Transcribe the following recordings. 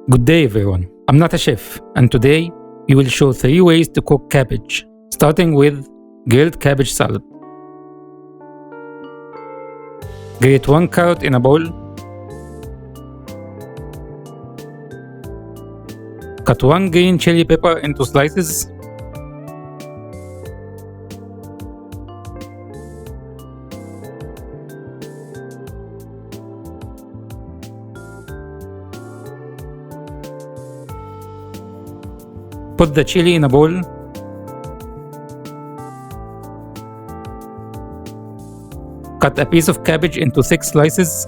Good day everyone, I'm not a chef, and today we will show 3 ways to cook cabbage, starting with grilled cabbage salad. Grate 1 carrot in a bowl. Cut 1 green chili pepper into slices. Put the chili in a bowl. Cut a piece of cabbage into thick slices.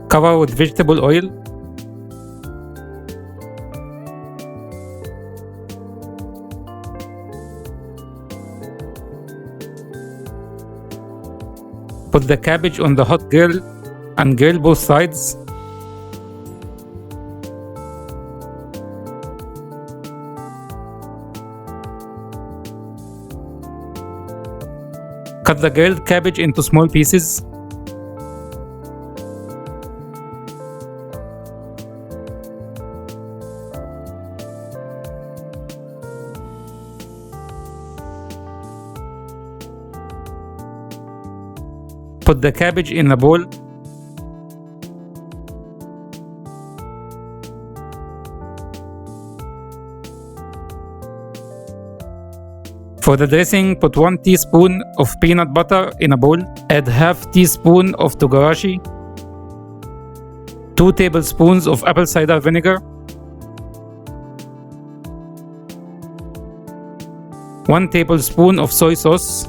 Cover with vegetable oil. Put the cabbage on the hot grill and grill both sides. Cut the grilled cabbage into small pieces. Put the cabbage in a bowl. For the dressing, put 1 teaspoon of peanut butter in a bowl. Add half teaspoon of togarashi, 2 tablespoons of apple cider vinegar, 1 tablespoon of soy sauce,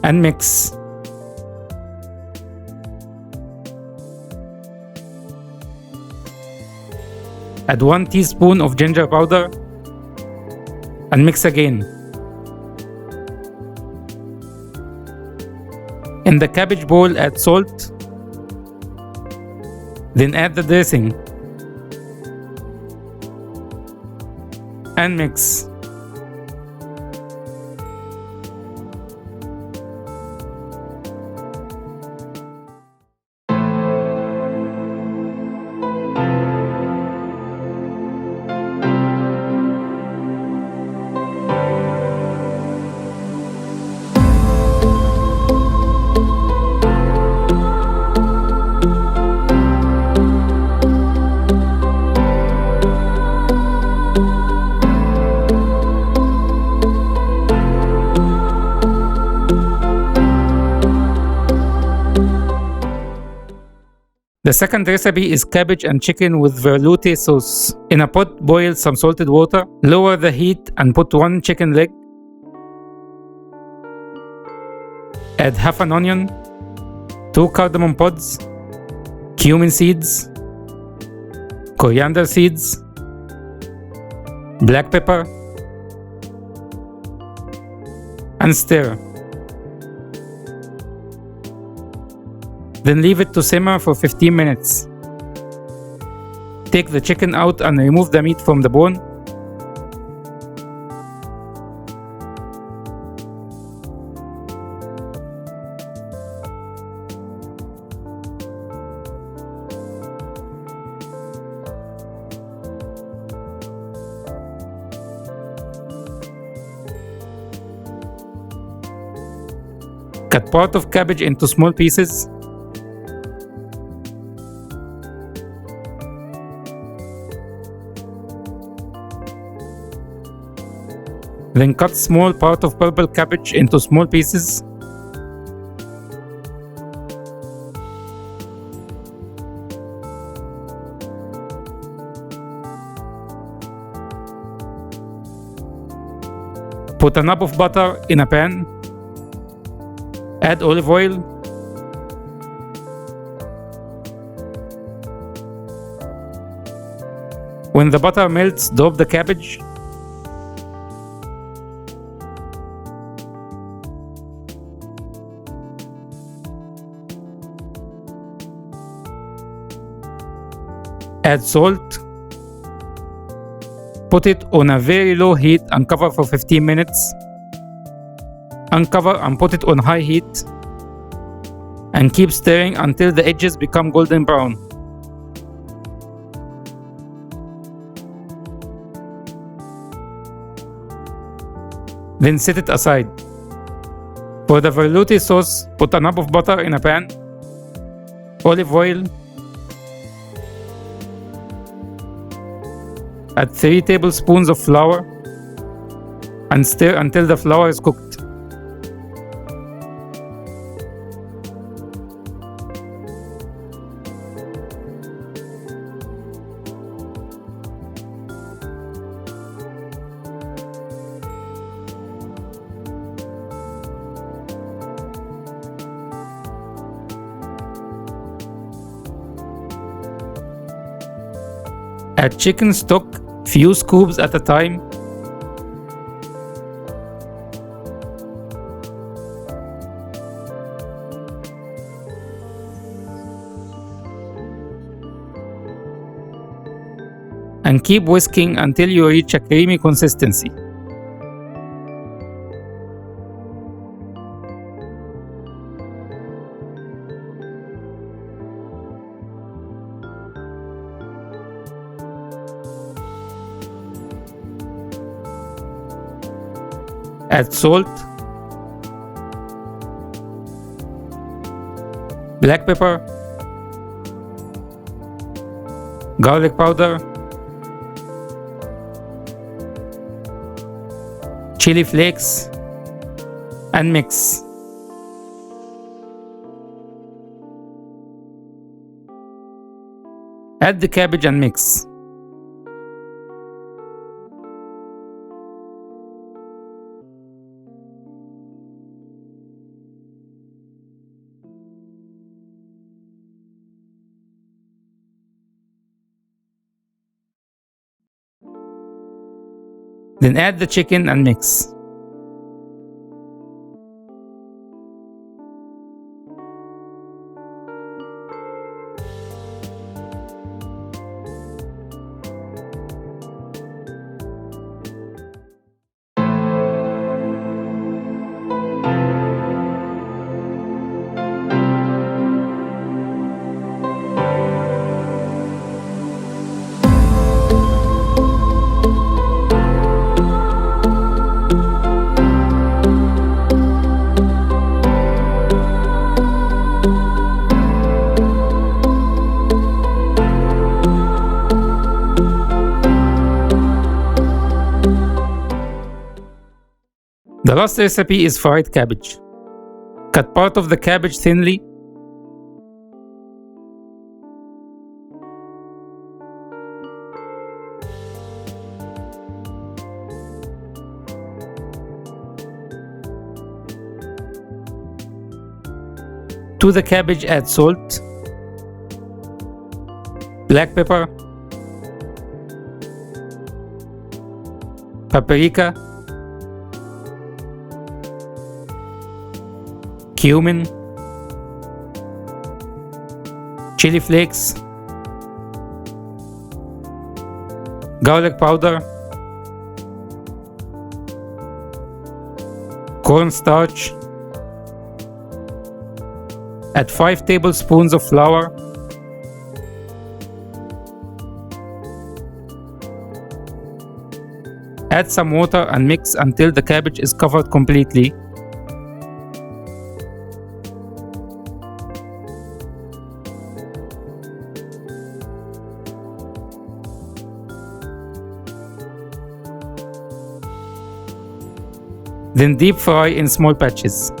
and mix. Add 1 teaspoon of ginger powder and mix again. In the cabbage bowl, add salt. Then add the dressing and mix. The second recipe is cabbage and chicken with verloute sauce. In a pot, boil some salted water. Lower the heat and put 1 chicken leg. Add half an onion, 2 cardamom pods, cumin seeds, coriander seeds, black pepper, and stir. Then leave it to simmer for 15 minutes. Take the chicken out and remove the meat from the bone. Cut part of cabbage into small pieces. Then cut small part of purple cabbage into small pieces. Put a knob of butter in a pan. Add olive oil. When the butter melts, drop the cabbage. Add salt. Put it on a very low heat and cover for 15 minutes. Uncover and put it on high heat. And keep stirring until the edges become golden brown. Then set it aside. For the verloute sauce, put a knob of butter in a pan, olive oil, add 3 tablespoons of flour, and stir until the flour is cooked. Add chicken stock, few scoops at a time. And keep whisking until you reach a creamy consistency. Add salt, black pepper, garlic powder, chili flakes, and mix. Add the cabbage and mix. Then add the chicken and mix. The last recipe is fried cabbage. Cut part of the cabbage thinly. To the cabbage add salt, black pepper, paprika, cumin, chili flakes, garlic powder, cornstarch. Add 5 tablespoons of flour, add some water and mix until the cabbage is covered completely. Then deep fry in small batches.